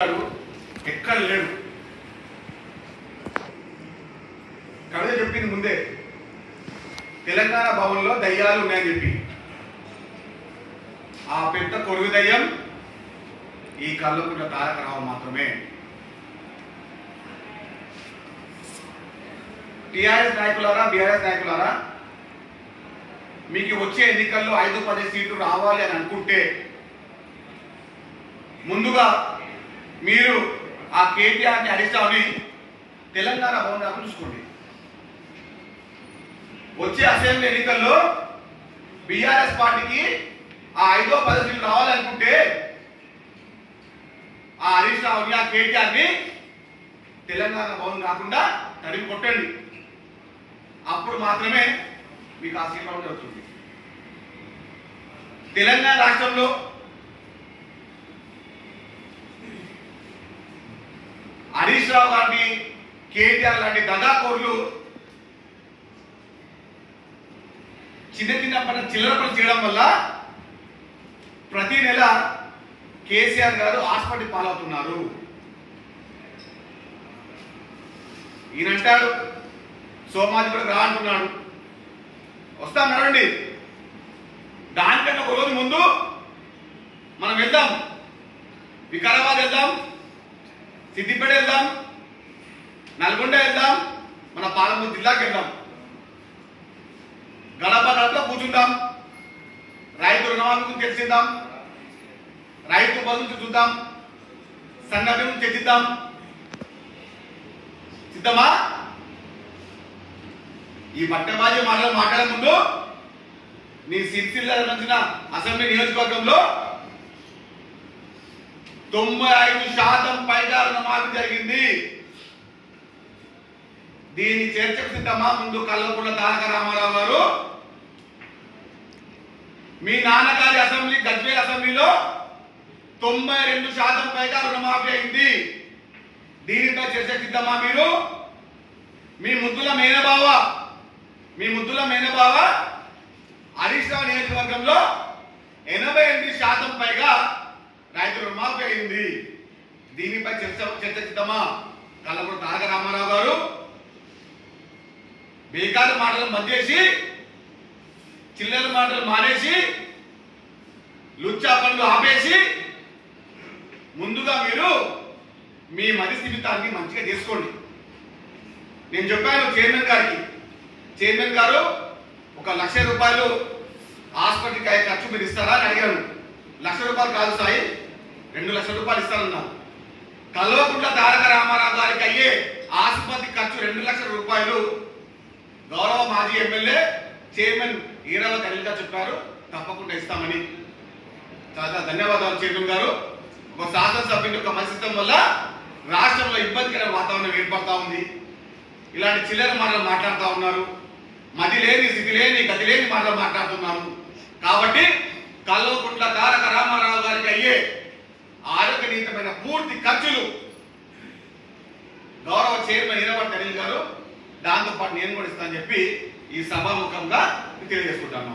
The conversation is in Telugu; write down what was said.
ఎక్కడ లేడు. కవిత చెప్పింది ముందే, తెలంగాణ భవన్లో దయ్యాలు ఉన్నాయని చెప్పి. ఆ పెద్ద కొడుకు దయ్యం ఈ కల్వకుంట్ల తారక రావు మాత్రమే. టీఆర్ఎస్ నాయకులారా, బీఆర్ఎస్ నాయకులారా, మీకు వచ్చే ఎన్నికల్లో 5-10 సీట్లు రావాలి అని అనుకుంటే ముందుగా మీరు ఆ కేటీఆర్ని అడిస్తామని తెలంగాణ భవన్ దాకా చూసుకోండి. వచ్చే అసెంబ్లీ ఎన్నికల్లో బీఆర్ఎస్ పార్టీకి ఆ 5-10 సీట్లు రావాలనుకుంటే ఆ హరీష్ రావుని, ఆ కేటీఆర్ని తెలంగాణ భవన్ కాకుండా తరిమి కొట్టండి. అప్పుడు మాత్రమే మీకు ఆ సీట్ రావడం జరుగుతుంది. తెలంగాణ రాష్ట్రంలో హరీష్ రావు లాంటి, కేటీఆర్ లాంటి దగాకోర్లు చిన్న చిల్లర పనులు చేయడం వల్ల ప్రతి నెల కేసీఆర్ గారు హాస్పిటల్ పాలవుతున్నారు. ఈయనంటాడు సోమాజిపూర్ రా అంటున్నాడు. వస్తాం నడండి. దానికన్నా ఒక రోజు ముందు మనం వెళ్దాం, వికారాబాద్ వెళ్దాం, సిద్దిపేట వెళ్దాం, నల్గొండ వెళ్దాం, మన పాలమూరు జిల్లాకి వెళ్దాం. గడప గడపలో కూర్చుందాం, రైతు రుణమాఫీ గురించి చర్చిద్దాం, రైతు బంధు చూద్దాం, సంఘటన గురించి చర్చిద్దాం. సిద్ధమా? ఈ పట్టబాజీ మాటలు మాట్లాడే ముందు నీ సిరిసిల్ల సంబంధించిన అసెంబ్లీ నియోజకవర్గంలో 95% పైగా రుణమాఫీ జరిగింది. దీన్ని చర్చకు సిద్ధమా? ముందు కల్వకుంట్ల తారక రామారావు గారు, మీ నాన్నగారి అసెంబ్లీ, గజ్వేల్ అసెంబ్లీలో 92% పైగా రుణమాఫీ అయింది. దీనిపై చర్చకు సిద్ధమా మీరు? మీ ముద్దుల మేనబావ హరీష్ రావు నియోజకవర్గంలో 88% పైగా రైతు రుణమాఫీ అయింది. దీనిపై చర్చ సిద్ధమా? కల్వకుంట్ల తారక రామారావు గారు బేకారు మాటలు బంద్ చేసి, చిల్లర మాటలు మానేసి, లుచ్చా పనులు ఆపేసి ముందుగా మీరు మీ మధ్యస్థిమితాన్ని మంచిగా చేసుకోండి. నేను చెప్పాను చైర్మన్ గారు 1,00,000 రూపాయలు హాస్పిటల్కి అయ్యే ఖర్చు మీరు ఇస్తారా అని అడిగాను. 1,00,000 రూపాయలు కాదు సాయి, 2 లక్షల రూపాయలు ఇస్తానన్నారు. కల్వకుంట్ల తారక రామారావు గారికి అయ్యే ఆసుపత్రి ఖర్చు 2 లక్షల రూపాయలు గౌరవ మాజీ ఎమ్మెల్యే చైర్మన్ ఈరవ ఖలీల్ గారు చెప్పారు, తప్పకుండా ఇస్తామని. చాలా ధన్యవాదాలు చైర్మన్ గారు. ఒక శాసనసభ్యుని యొక్క మధ్యస్థం వల్ల రాష్ట్రంలో ఇబ్బందికర వాతావరణం ఏర్పడతా ఉంది. ఇలాంటి చిల్లర మాటలు మాట్లాడుతూ ఉన్నారు. మతి లేని, స్థితి లేని, గతి లేని మాటలు మాట్లాడుతున్నారు. కాబట్టి కల్వకుంట్ల తారక రామారావు గారికి అయ్యే ఆరోగ్యనీతమైన పూర్తి ఖర్చులు గౌరవ చైర్మన్ ఈరవ ఖలీల్ గారు, దాంతోపాటు నేను కూడా ఇస్తానని చెప్పి ఈ సభాముఖంగా తెలియజేసుకుంటాను.